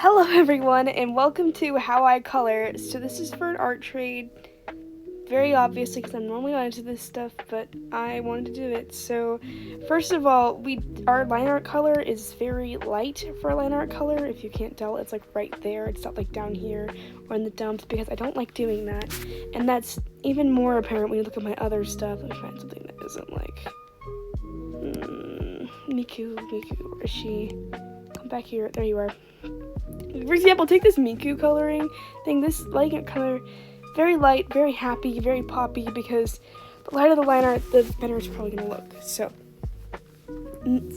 Hello everyone, and welcome to How I Color. So this is for an art trade, very obviously because I'm normally not into this stuff, but I wanted to do it. So first of all, our line art color is very light for a line art color. If you can't tell, it's like right there. It's not like down here or in the dumps because I don't like doing that. And that's even more apparent when you look at my other stuff. Let me find something that isn't like Miku, where is she? Come back here. There you are. For example, take this Miku coloring thing, this light color, very light, very happy, very poppy, because the lighter the line art, the better it's probably going to look. So,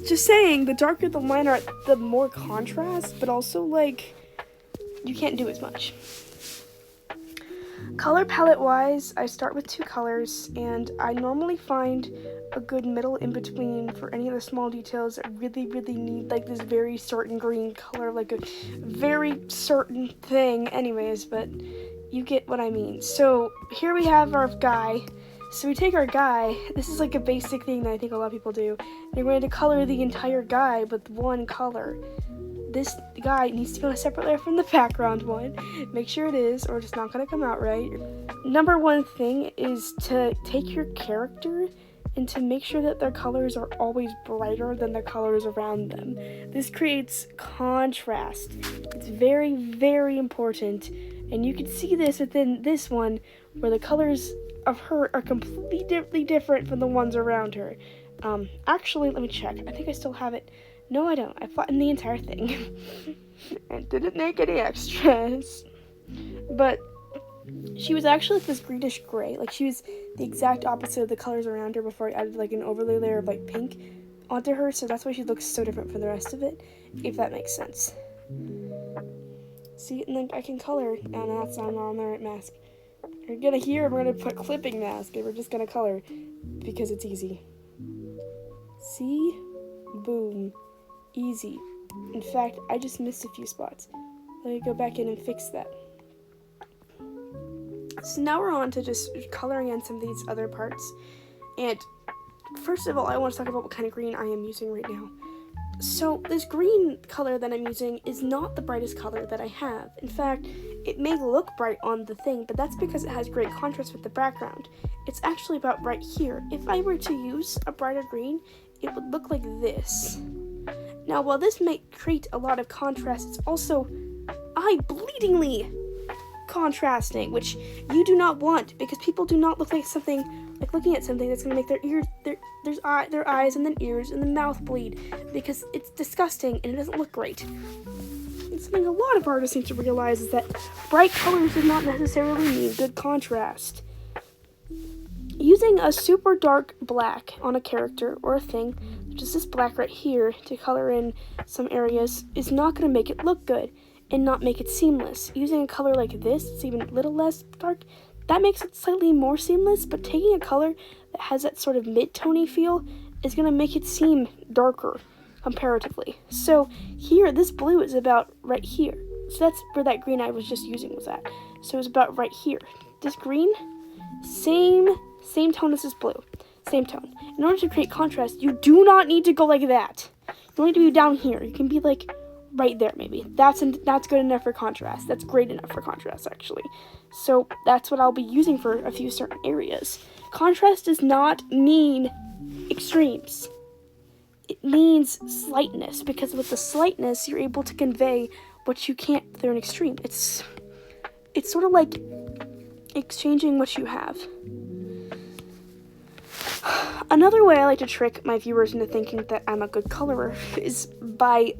just saying, the darker the line art, the more contrast, but also, like, you can't do as much. Color palette-wise, I start with 2 colors, and I normally find a good middle in between for any of the small details that really need like this very certain green color, like a very certain thing anyways, but you get what I mean. So here we have our guy. So we take our guy, this is like a basic thing that I think a lot of people do, and we're going to color the entire guy with one color. This guy needs to be on a separate layer from the background one. Make sure it is, or it's not going to come out right. Number one thing is to take your character and to make sure that their colors are always brighter than the colors around them. This creates contrast. It's very important, and you can see this within this one, where the colors of her are completely different from the ones around her. Actually, let me check. I think I still have it. No, I don't. I flattened the entire thing. And didn't make any extras. But she was actually like this greenish gray. Like, she was the exact opposite of the colors around her before I added like an overlay layer of like pink onto her. So that's why she looks so different from the rest of it, if that makes sense. See, and then I can color. And that's not on the right mask. You're gonna hear we're gonna put clipping mask, and we're just gonna color because it's easy. See? Boom. Easy. In fact, I just missed a few spots. Let me go back in and fix that. So now we're on to just coloring in some of these other parts. And first of all, I want to talk about what kind of green I am using right now. So this green color that I'm using is not the brightest color that I have. In fact, it may look bright on the thing, but that's because it has great contrast with the background. It's actually about right here. If I were to use a brighter green, it would look like this. Now, while this may create a lot of contrast, it's also eye-bleedingly contrasting, which you do not want, because people do not look like looking at something that's going to make their eyes and then ears and the mouth bleed, because it's disgusting and it doesn't look great. And something a lot of artists need to realize is that bright colors do not necessarily mean good contrast. Using a super dark black on a character or a thing, which is this black right here, to color in some areas, is not going to make it look good and not make it seamless. Using a color like this, it's even a little less dark, that makes it slightly more seamless, but taking a color that has that sort of mid-tony feel is going to make it seem darker comparatively. So here, this blue is about right here. So that's where that green I was just using was at. So it's about right here. This green, same tone as this blue. Same tone. In order to create contrast, you do not need to go like that. You don't need to be down here. You can be like right there maybe. That's good enough for contrast. That's great enough for contrast, actually. So that's what I'll be using for a few certain areas. Contrast does not mean extremes. It means slightness, because with the slightness, you're able to convey what you can't through an extreme. It's sort of like exchanging what you have. Another way I like to trick my viewers into thinking that I'm a good colorer is by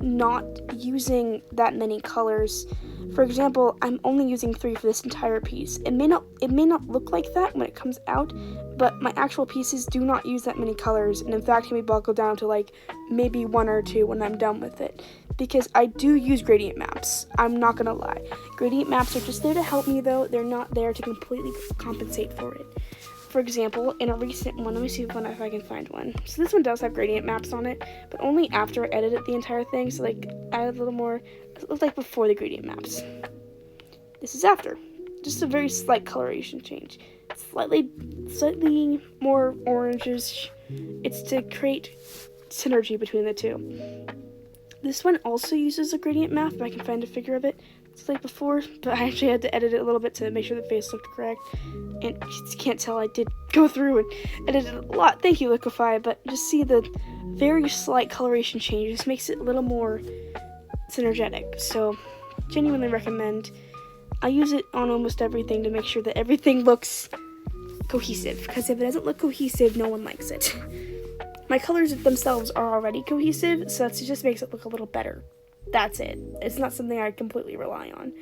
not using that many colors. For example, I'm only using 3 for this entire piece. It may not look like that when it comes out, but my actual pieces do not use that many colors, and in fact can be buckled down to like maybe 1 or 2 when I'm done with it. Because I do use gradient maps. I'm not gonna lie. Gradient maps are just there to help me, though. They're not there to completely compensate for it. For example, in a recent one, let me see if I can find one. So this one does have gradient maps on it, but only after I edited the entire thing. So like, I added a little more. It looks like before the gradient maps. This is after. Just a very slight coloration change. Slightly more oranges. It's to create synergy between the two. This one also uses a gradient map, if I can find a figure of it. It's like before, but I actually had to edit it a little bit to make sure the face looked correct. And you just can't tell, I did go through and edit it a lot. Thank you, Liquify, but just see the very slight coloration change. Just makes it a little more synergetic. So, genuinely recommend. I use it on almost everything to make sure that everything looks cohesive, because if it doesn't look cohesive, no one likes it. My colors themselves are already cohesive, so it just makes it look a little better. That's it. It's not something I completely rely on.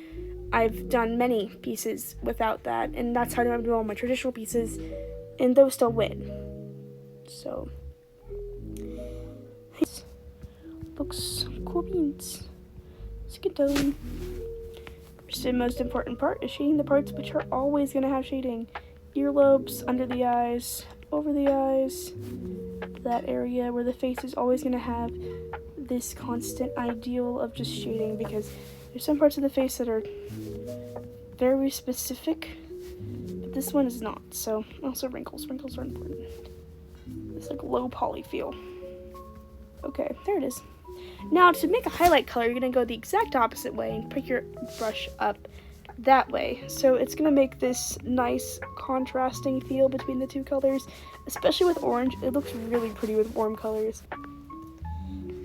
I've done many pieces without that, and that's how I do all my traditional pieces, and those still win. So, looks cool beans. Skin tone. First and most important part is shading the parts which are always going to have shading. Earlobes, under the eyes, over the eyes, that area where the face is always going to have this constant ideal of just shading, because there's some parts of the face that are very specific, but this one is not. So, also wrinkles. Wrinkles are important. It's like low poly feel. Okay, there it is. Now, to make a highlight color, you're going to go the exact opposite way and pick your brush up that way. So it's going to make this nice contrasting feel between the two colors, especially with orange. It looks really pretty with warm colors.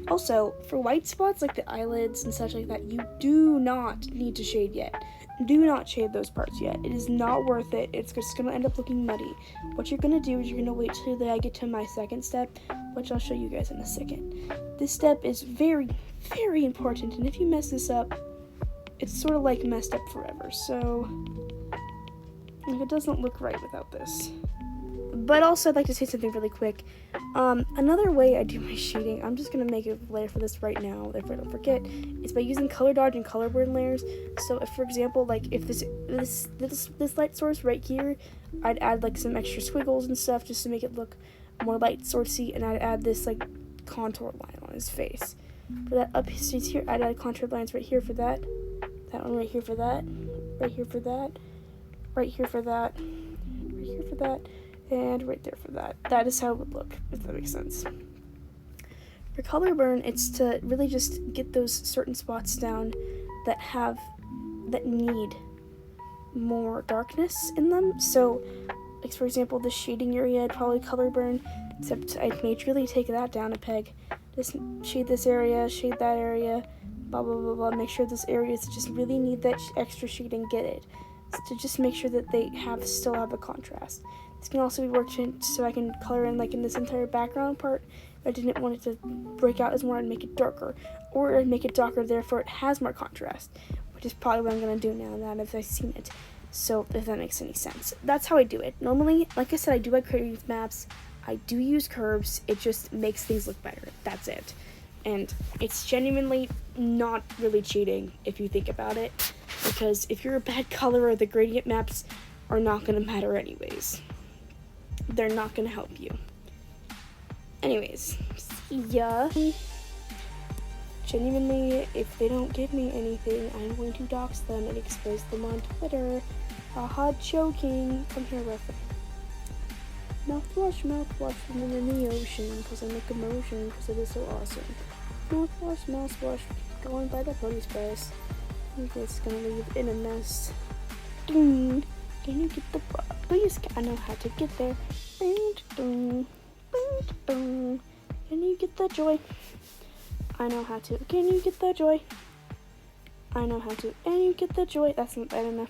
Also, for white spots like the eyelids and such like that, you do not need to shade yet. Do not shade those parts yet. It is not worth it. It's just going to end up looking muddy. What you're going to do is you're going to wait till I get to my second step, which I'll show you guys in a second. This step is very, very important, and if you mess this up, it's sort of like messed up forever. So, it doesn't look right without this. But also, I'd like to say something really quick. Another way I do my shading, I'm just going to make a layer for this right now, if I don't forget, is by using color dodge and color burn layers. So if, for example, like if this light source right here, I'd add like some extra squiggles and stuff just to make it look more light sourcey, and I'd add this like contour line on his face. For that up his here, I'd add contour lines right here for that one right here for that, right here for that, right here for that, right here for that, and right there for that. That is how it would look, if that makes sense. For color burn, it's to really just get those certain spots down that need more darkness in them. So, like for example, the shading area, I'd probably color burn, except I'd majorly take that down a peg. Just shade this area, shade that area, blah blah blah blah. Make sure those areas that just really need that extra shading get it. To just make sure that they still have a contrast. This can also be worked in so I can color in like in this entire background part. If I didn't want it to break out as more, I'd make it darker. Or I'd make it darker, therefore it has more contrast. Which is probably what I'm going to do now that I've seen it. So, if that makes any sense. That's how I do it. Normally, like I said, I do like creating maps. I do use curves. It just makes things look better. That's it. And it's genuinely not really cheating if you think about it. Because if you're a bad colorer, the gradient maps are not going to matter anyways. They're not going to help you. Anyways, yeah. Genuinely, if they don't give me anything, I'm going to dox them and expose them on Twitter. Haha, joking. Come here, reference. Mouthwash, swimming in the ocean, because I make a motion, because it is so awesome. Mouthwash, going by the police bus. It's gonna leave in a mess. Can you get the bra? Please, I know how to get there. Can you get the joy? I know how to. Can you get the joy? I know how to. And you get the joy. That's not bad enough.